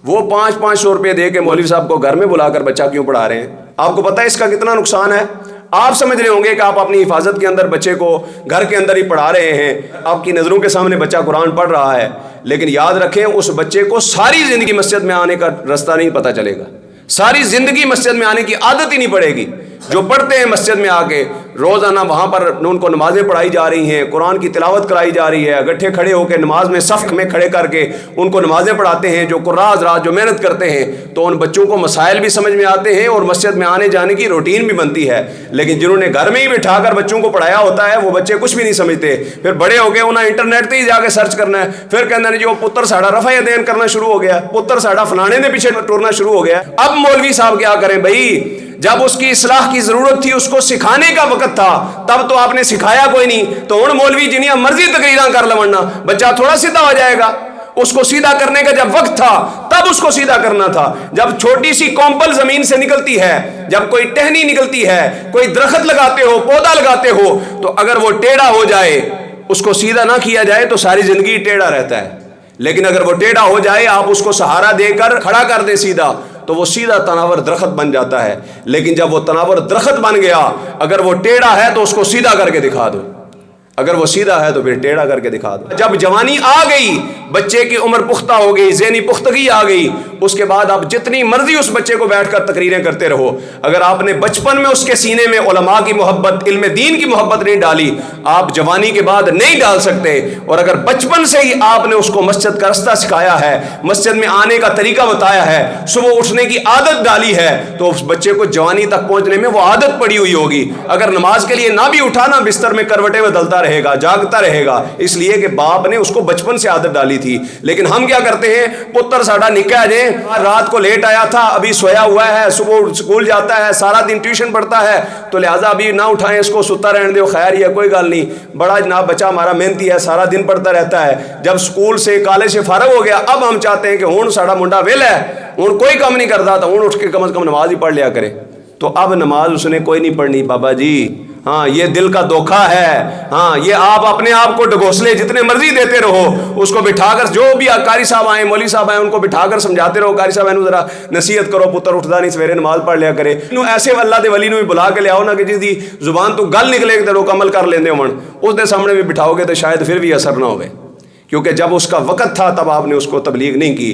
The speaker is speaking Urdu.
وہ 500 روپے دے کے مولوی صاحب کو گھر میں بلا کر بچہ کیوں پڑھا رہے ہیں؟ آپ کو پتہ ہے اس کا کتنا نقصان ہے؟ آپ سمجھ رہے ہوں گے کہ آپ اپنی حفاظت کے اندر بچے کو گھر کے اندر ہی پڑھا رہے ہیں، آپ کی نظروں کے سامنے بچہ قرآن پڑھ رہا ہے، لیکن یاد رکھیں اس بچے کو ساری زندگی مسجد میں آنے کا رستہ نہیں پتہ چلے گا، ساری زندگی مسجد میں آنے کی عادت ہی نہیں پڑے گی۔ جو پڑھتے ہیں مسجد میں آ کے روزانہ وہاں پر ان کو نمازیں پڑھائی جا رہی ہیں، قرآن کی تلاوت کرائی جا رہی ہے، اگٹھے کھڑے ہو کے نماز میں صف میں کھڑے کر کے ان کو نمازیں پڑھاتے ہیں، جو قراء حضرات جو محنت کرتے ہیں، تو ان بچوں کو مسائل بھی سمجھ میں آتے ہیں اور مسجد میں آنے جانے کی روٹین بھی بنتی ہے۔ لیکن جنہوں نے گھر میں ہی بٹھا کر بچوں کو پڑھایا ہوتا ہے وہ بچے کچھ بھی نہیں سمجھتے، پھر بڑے ہو گئے انہیں انٹرنیٹ پہ ہی جا کے سرچ کرنا ہے، پھر کہنا ہے جو پتر ساڑا رفع یدین کرنا شروع ہو گیا، پتر ساڑا فلانے نے پیچھے ٹورنا شروع ہو گیا۔ اب مولوی صاحب کیا کریں بھائی؟ جب اس کی اصلاح کی ضرورت تھی، اس کو سکھانے کا وقت تھا، تب تو آپ نے سکھایا کوئی نہیں، تو ہن مولوی جنیاں مرضی تقریراں کر لونا، بچہ تھوڑا سیدھا ہو جائے گا۔ اس کو سیدھا کرنے کا جب وقت تھا تب اس کو سیدھا کرنا تھا۔ جب چھوٹی سی کومپل زمین سے نکلتی ہے، جب کوئی ٹہنی نکلتی ہے، کوئی درخت لگاتے ہو، پودا لگاتے ہو، تو اگر وہ ٹیڑھا ہو جائے، اس کو سیدھا نہ کیا جائے تو ساری زندگی ٹیڑھا رہتا ہے، لیکن اگر وہ ٹیڑھا ہو جائے، آپ اس کو سہارا دے کر کھڑا کر دیں سیدھا، تو وہ سیدھا تناور درخت بن جاتا ہے۔ لیکن جب وہ تناور درخت بن گیا، اگر وہ ٹیڑھا ہے تو اس کو سیدھا کر کے دکھا دو، اگر وہ سیدھا ہے تو پھر ٹیڑھا کر کے دکھا دو۔ جب جوانی آ گئی، بچے کی عمر پختہ ہو گئی، ذہنی پختگی آ گئی، اس کے بعد آپ جتنی مرضی اس بچے کو بیٹھ کر تقریریں کرتے رہو، اگر آپ نے بچپن میں اس کے سینے میں علماء کی محبت، علم دین کی محبت نہیں ڈالی، آپ جوانی کے بعد نہیں ڈال سکتے۔ اور اگر بچپن سے ہی آپ نے اس کو مسجد کا رستہ سکھایا ہے، مسجد میں آنے کا طریقہ بتایا ہے، صبح اٹھنے کی عادت ڈالی ہے، تو اس بچے کو جوانی تک پہنچنے میں وہ عادت پڑی ہوئی ہوگی۔ اگر نماز کے لیے نہ بھی اٹھانا، بستر میں کروٹیں بدلتا رہے گا، جاگتا رہے گا، اس لیے کہ باپ نے اس کو بچپن سے عادت ڈالی تھی۔ لیکن ہم کیا کرتے ہیں؟ پتر ساڑا نکا جے، رات کو لیٹ آیا تھا، ابھی سویا ہوا ہے، صبح سکول جاتا ہے، سارا دن ٹیوشن پڑھتا ہے، تو لہٰذا ابھی نہ اٹھائیں، اس کو ستا رہنے دو، خیر یہ کوئی گل نہیں، بڑا جناب بچہ ہمارا محنتی ہے، سارا دن پڑھتا رہتا ہے۔ جب سکول سے کالج سے فارغ ہو گیا، اب ہم چاہتے ہیں کہ ہون ساڑا منڈا ویل ہے، ہون کوئی کام نہیں کرتا، تو ہون اٹھ کے کم از کم نماز ہی پڑھ لیا کرے۔ تو اب نماز اس نے کوئی نہیں پڑھنی بابا جی، ہاں یہ دل کا دھوکہ ہے، ہاں یہ آپ اپنے آپ کو ڈگوسلے جتنے مرضی دیتے رہو، اس کو بٹھا کر جو بھی قاری صاحب آئیں، مولوی صاحب آئیں، ان کو بٹھا کر سمجھاتے رہو، قاری صاحب اینو ذرا نصیحت کرو، پتر اٹھدا نہیں سویرے نماز پڑھ لیا کرے، ایسے اللہ دے ولی نو بھی بلا کے لیاؤ نا کہ جس دی زبان تو گل نکلے کہ لوگ عمل کر لیندے ہون، اس دے سامنے بھی بٹھاؤ گے تو شاید پھر بھی اثر نہ ہوئے، کیونکہ جب اس کا وقت تھا تب آپ نے اس کو تبلیغ نہیں کی۔